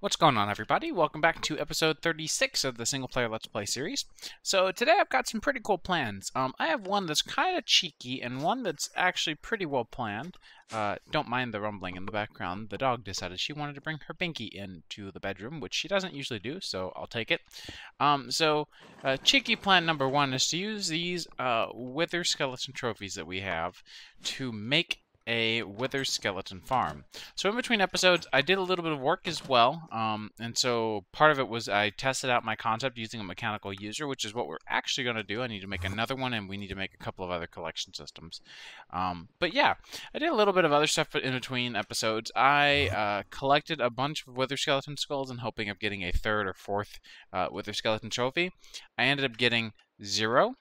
What's going on, everybody? Welcome back to episode 36 of the single player Let's Play series. So today I've got some pretty cool plans. I have one that's kind of cheeky and one that's actually pretty well planned. Don't mind the rumbling in the background. The dog decided she wanted to bring her Binky into the bedroom, which she doesn't usually do, so I'll take it. Cheeky plan number one is to use these wither skeleton trophies that we have to make a wither skeleton farm. So in between episodes, I did a little bit of work as well, and so part of it was I tested out my concept using a mechanical user, which is what we're actually going to do. I need to make another one, and we need to make a couple of other collection systems. But yeah, I did a little bit of other stuff in between episodes. I collected a bunch of wither skeleton skulls in hoping of getting a third or fourth wither skeleton trophy. I ended up getting 0.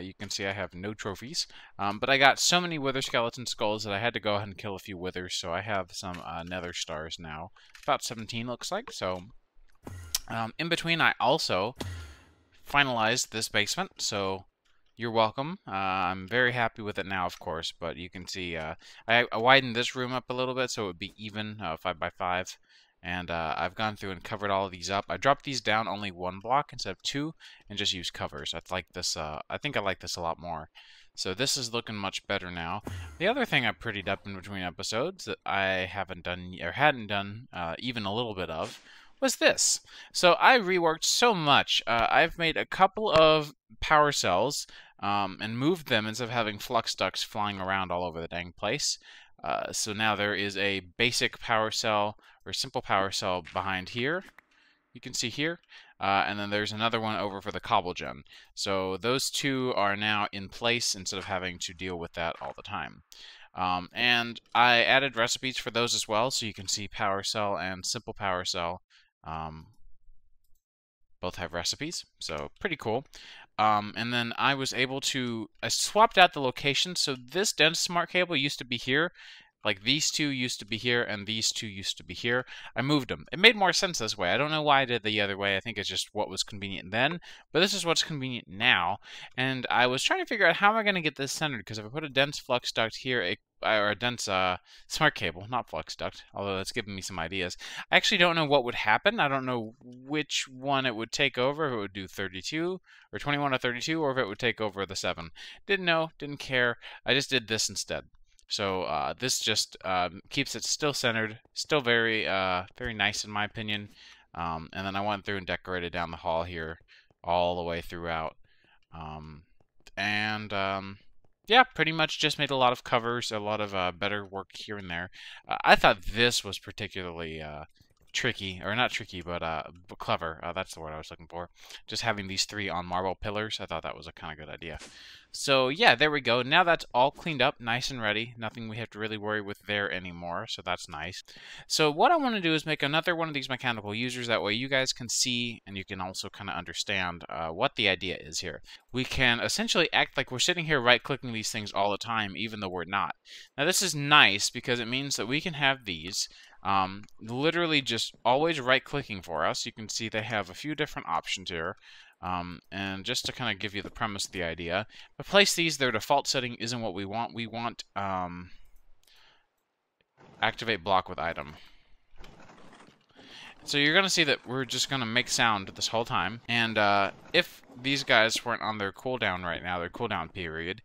You can see I have no trophies, but I got so many wither skeleton skulls that I had to go ahead and kill a few withers, so I have some nether stars now. About 17 looks like, so in between I also finalized this basement, so you're welcome. I'm very happy with it now, of course, but you can see I widened this room up a little bit so it would be even, 5 by 5. And I've gone through and covered all of these up. I dropped these down only 1 block instead of 2, and just used covers. I like this. I think I like this a lot more. So this is looking much better now. The other thing I prettied up in between episodes that I haven't done or hadn't done even a little bit of was this. So I reworked so much. I've made a couple of power cells and moved them instead of having flux ducts flying around all over the dang place. So now there is a basic power cell or simple power cell behind here. You can see here. And then there's another one over for the cobble gen. So those two are now in place instead of having to deal with that all the time. And I added recipes for those as well, so you can see power cell and simple power cell both have recipes, so pretty cool. And then I was able to, I swapped out the location, so this dense smart cable used to be here, like these two used to be here, and these two used to be here. I moved them. It made more sense this way. I don't know why I did the other way. I think it's just what was convenient then, but this is what's convenient now. And I was trying to figure out how am I going to get this centered, because if I put a dense flux duct here, or a dense smart cable, not flux duct, although that's giving me some ideas. I actually don't know what would happen. I don't know which one it would take over, if it would do 32, or 21 or 32, or if it would take over the 7. Didn't know, didn't care. I just did this instead. So this just keeps it still centered, still very very nice in my opinion. And then I went through and decorated down the hall here all the way throughout. Yeah, pretty much just made a lot of covers, a lot of better work here and there. I thought this was particularly tricky, or not tricky, but clever. That's the word I was looking for. Just having these 3 on marble pillars, I thought that was a kind of good idea. So yeah, there we go. Now that's all cleaned up, nice and ready. Nothing we have to really worry with there anymore, so that's nice. So what I want to do is make another one of these mechanical users. That way you guys can see, and you can also kind of understand what the idea is here. We can essentially act like we're sitting here right-clicking these things all the time, even though we're not. Now this is nice because it means that we can have these literally just always right-clicking for us. You can see they have a few different options here. And just to kind of give you the premise of the idea, but place these, their default setting isn't what we want. We want activate block with item. So you're going to see that we're just going to make sound this whole time. And if these guys weren't on their cooldown right now, their cooldown period,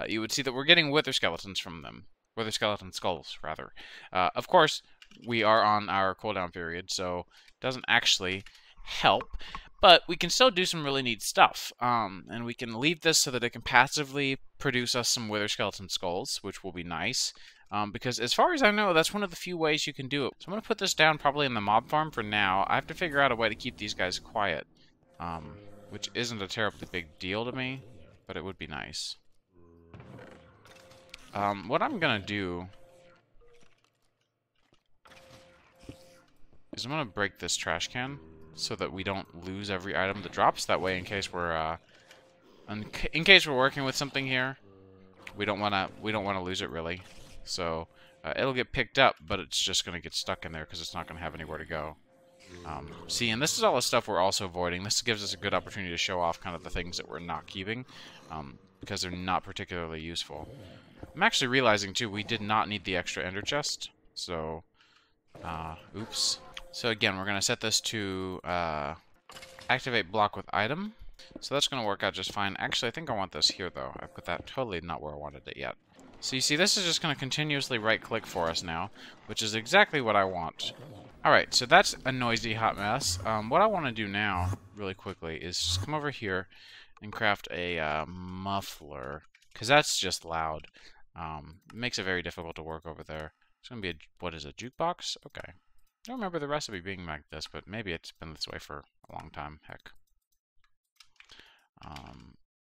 you would see that we're getting wither skeletons from them. Wither skeleton skulls, rather. Of course, we are on our cooldown period, so it doesn't actually help. But we can still do some really neat stuff, and we can leave this so that it can passively produce us some wither skeleton skulls, which will be nice, because as far as I know, that's one of the few ways you can do it. So I'm going to put this down probably in the mob farm for now. I have to figure out a way to keep these guys quiet, which isn't a terribly big deal to me, but it would be nice. What I'm going to do is I'm going to break this trash can, so that we don't lose every item that drops. That way, in case we're working with something here, we don't want to lose it really. So it'll get picked up, but it's just going to get stuck in there because it's not going to have anywhere to go. See, and this is all the stuff we're also avoiding. This gives us a good opportunity to show off kind of the things that we're not keeping, because they're not particularly useful. I'm actually realizing too we did not need the extra ender chest, so oops. So again, we're going to set this to activate block with item. So that's going to work out just fine. Actually, I think I want this here, though. I put that totally not where I wanted it yet. So you see, this is just going to continuously right-click for us now, which is exactly what I want. Alright, so that's a noisy hot mess. What I want to do now, really quickly, is just come over here and craft a muffler, because that's just loud. It makes it very difficult to work over there. It's going to be a, what is it, jukebox? Okay. I don't remember the recipe being like this, but maybe it's been this way for a long time. Heck.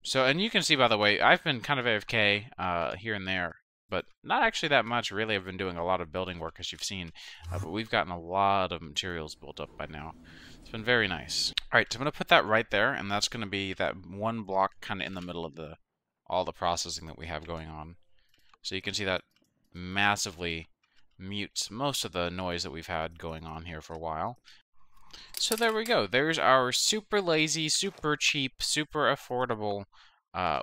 So, and you can see, by the way, I've been kind of AFK here and there, but not actually that much. Really, I've been doing a lot of building work, as you've seen, but we've gotten a lot of materials built up by now. It's been very nice. All right, so I'm going to put that right there, and that's going to be that one block kind of in the middle of all the processing that we have going on. So you can see that massively mutes most of the noise that we've had going on here for a while. So there we go. There's our super lazy, super cheap, super affordable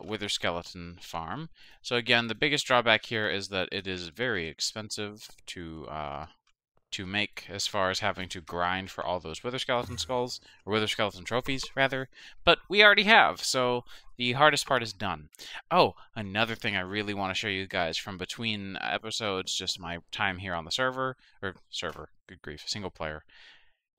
wither skeleton farm. So again, the biggest drawback here is that it is very expensive to make, as far as having to grind for all those wither skeleton skulls, or wither skeleton trophies, rather. But we already have, so the hardest part is done. Oh, another thing I really want to show you guys from between episodes, just my time here on the server, good grief, single player.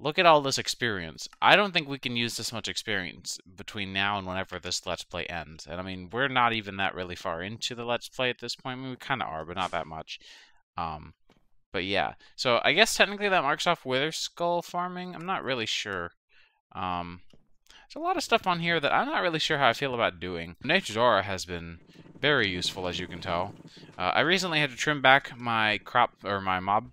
Look at all this experience. I don't think we can use this much experience between now and whenever this Let's Play ends. And I mean, we're not even that really far into the Let's Play at this point. I mean, we kind of are, but not that much. But yeah. So I guess technically that marks off wither skull farming. I'm not really sure. There's a lot of stuff on here that I'm not really sure how I feel about doing. Nature's Aura has been very useful, as you can tell. I recently had to trim back my my mob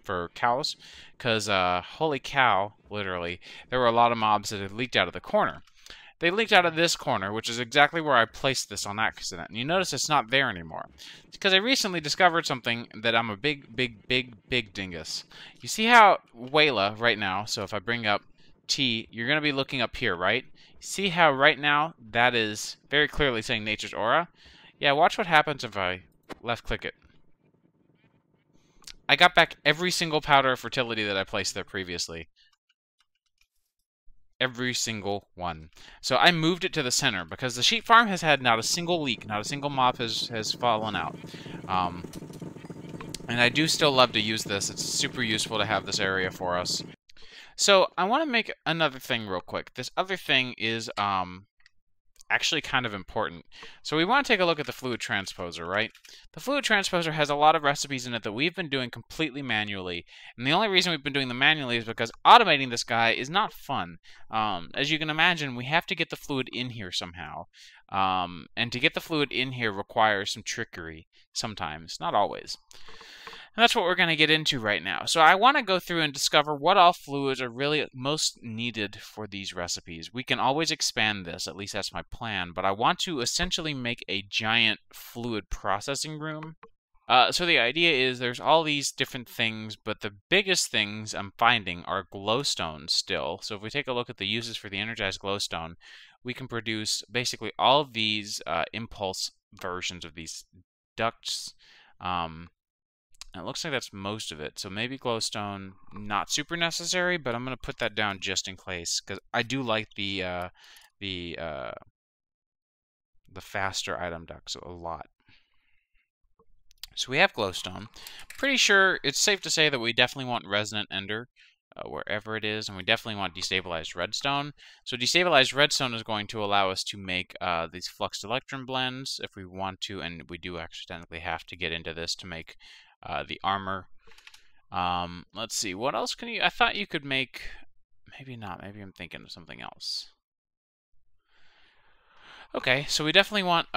for cows, because holy cow, literally, there were a lot of mobs that had leaked out of the corner. They leaked out of this corner, which is exactly where I placed this on accident. And you notice it's not there anymore. It's because I recently discovered something that I'm a big dingus. You see how Wayla right now, so if I bring up T, you're going to be looking up here, right? See how right now that is very clearly saying Nature's Aura? Yeah, watch what happens if I left-click it. I got back every single powder of fertility that I placed there previously. Every single one. So I moved it to the center because the sheep farm has had not a single leak, not a single mob has fallen out. And I do still love to use this. It's super useful to have this area for us. So I want to make another thing real quick. This other thing is actually kind of important. So we want to take a look at the fluid transposer, right? The fluid transposer has a lot of recipes in it that we've been doing completely manually. And the only reason we've been doing them manually is because automating this guy is not fun. As you can imagine, we have to get the fluid in here somehow. And to get the fluid in here requires some trickery sometimes, not always. And that's what we're going to get into right now. So I want to go through and discover what all fluids are really most needed for these recipes. We can always expand this, at least that's my plan, but I want to essentially make a giant fluid processing room. So the idea is there's all these different things, but the biggest things I'm finding are glowstone still. So if we take a look at the uses for the energized glowstone, we can produce basically all of these impulse versions of these ducts. It looks like that's most of it, so maybe glowstone, not super necessary, but I'm going to put that down just in case, because I do like the faster item ducts a lot. So we have glowstone. Pretty sure it's safe to say that we definitely want resonant ender, wherever it is, and we definitely want destabilized redstone. So destabilized redstone is going to allow us to make these fluxed electron blends if we want to, and we do actually technically have to get into this to make the armor. Let's see, what else can you... I thought you could make... Maybe not, maybe I'm thinking of something else. Okay, so we definitely want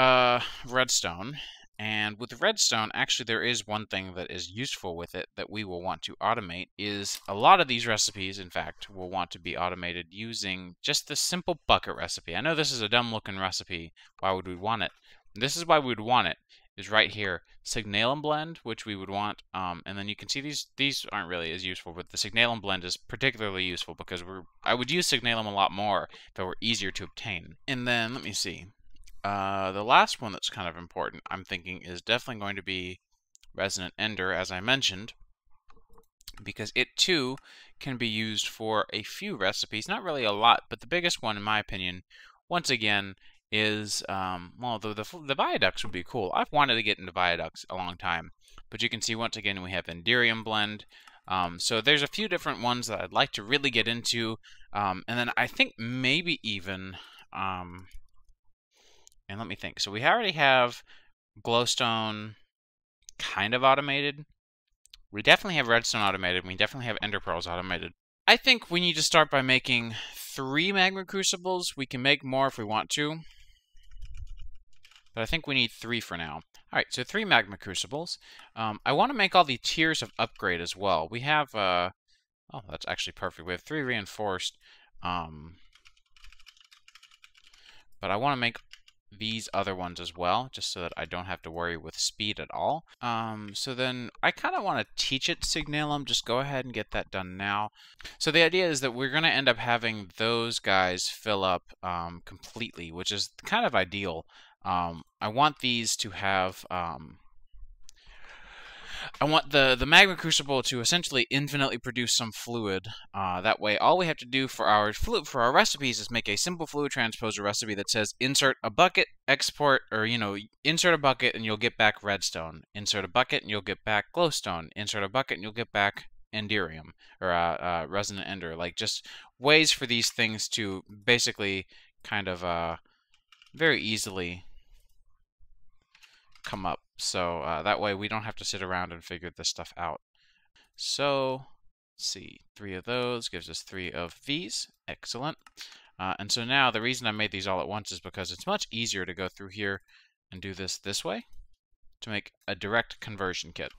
redstone. And with redstone, actually there is one thing that is useful with it that we will want to automate, is a lot of these recipes, in fact, will want to be automated using just the simple bucket recipe. I know this is a dumb looking recipe. Why would we want it? This is why we would want it. Is right here, signalum blend, which we would want, and then you can see these aren't really as useful, but the signalum blend is particularly useful because I would use signalum a lot more if it were easier to obtain. And then let me see, the last one that's kind of important, I'm thinking, is definitely going to be resonant ender, as I mentioned. because it too can be used for a few recipes, not really a lot, but the biggest one in my opinion, once again, is well, the viaducts would be cool. I've wanted to get into viaducts a long time, but you can see once again we have Enderium blend. So there's a few different ones that I'd like to really get into, and then I think maybe even and let me think. So we already have glowstone kind of automated. We definitely have redstone automated, and we definitely have ender pearls automated. I think we need to start by making 3 magma crucibles. We can make more if we want to, but I think we need 3 for now. Alright, so 3 magma crucibles. I want to make all the tiers of upgrade as well. We have, oh, that's actually perfect. We have 3 reinforced, but I want to make these other ones as well, just so that I don't have to worry with speed at all. So then I kind of want to teach it Signalum. Just go ahead and get that done now. So the idea is that we're going to end up having those guys fill up completely, which is kind of ideal. I want these to have I want the magma crucible to essentially infinitely produce some fluid. That way, all we have to do for our recipes is make a simple fluid transposer recipe that says insert a bucket, export, or insert a bucket and you'll get back redstone. Insert a bucket and you'll get back glowstone. Insert a bucket and you'll get back enderium or resonant ender. Like just ways for these things to basically kind of very easily come up. So that way we don't have to sit around and figure this stuff out. So let's see, 3 of those gives us 3 of these. Excellent. And so now the reason I made these all at once is because it's much easier to go through here and do this way to make a direct conversion kit.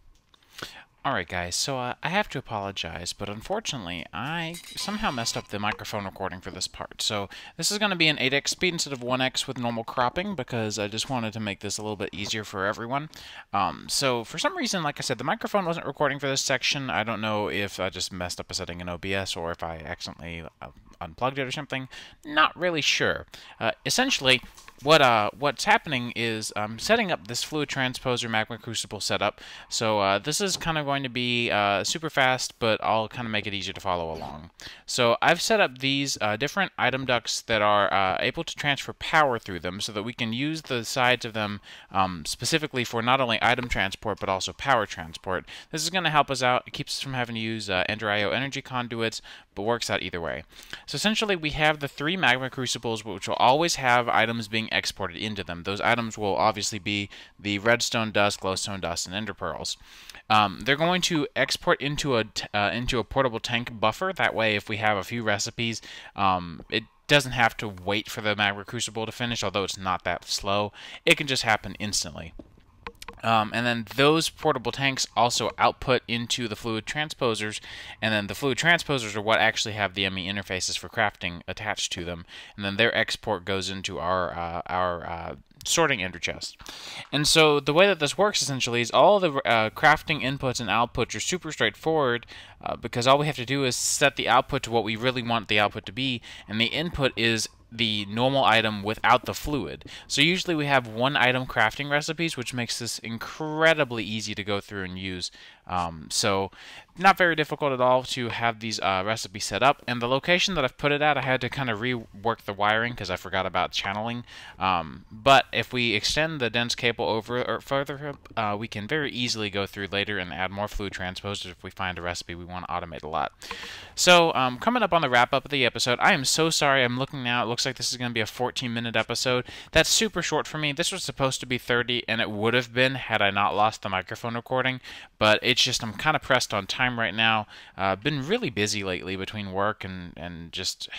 Alright guys, so I have to apologize, but unfortunately I somehow messed up the microphone recording for this part. So this is going to be an 8x speed instead of 1x with normal cropping, because I just wanted to make this a little bit easier for everyone. So for some reason, like I said, the microphone wasn't recording for this section. I don't know if I just messed up a setting in OBS or if I accidentally unplugged it or something. Not really sure. Essentially, what's happening is I'm setting up this fluid transposer magma crucible setup. So this is kind of going to be super fast, but I'll kind of make it easier to follow along. So I've set up these different item ducts that are able to transfer power through them, so that we can use the sides of them specifically for not only item transport but also power transport. This is going to help us out. It keeps us from having to use Ender IO energy conduits, but works out either way. So essentially we have the 3 magma crucibles, which will always have items being exported into them. Those items will obviously be the redstone dust, glowstone dust, and ender pearls. They're going to export into a portable tank buffer. That way, if we have a few recipes, it doesn't have to wait for the magma crucible to finish, although it's not that slow. It can just happen instantly. And then those portable tanks also output into the fluid transposers, and then the fluid transposers are what actually have the ME interfaces for crafting attached to them, and then their export goes into our sorting ender chest. And so the way that this works essentially is all the crafting inputs and outputs are super straightforward, because all we have to do is set the output to what we really want the output to be, and the input is the normal item without the fluid. So usually we have 1 item crafting recipes, which makes this incredibly easy to go through and use. So not very difficult at all to have these recipes set up. And the location that I've put it at, I had to kind of rework the wiring because I forgot about channeling. But if we extend the dense cable over or further, we can very easily go through later and add more fluid transposers if we find a recipe we want to automate a lot. So coming up on the wrap up of the episode, I am so sorry. I'm looking now. It looks like this is going to be a 14-minute episode. That's super short for me. This was supposed to be 30, and it would have been had I not lost the microphone recording. But it's just I'm kind of pressed on time right now. Been really busy lately between work and just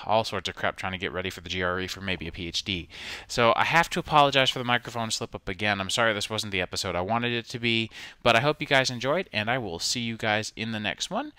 all sorts of crap trying to get ready for the GRE for maybe a PhD. So I have to apologize for the microphone slip up again. I'm sorry this wasn't the episode I wanted it to be, but I hope you guys enjoyed, and I will see you guys in the next one.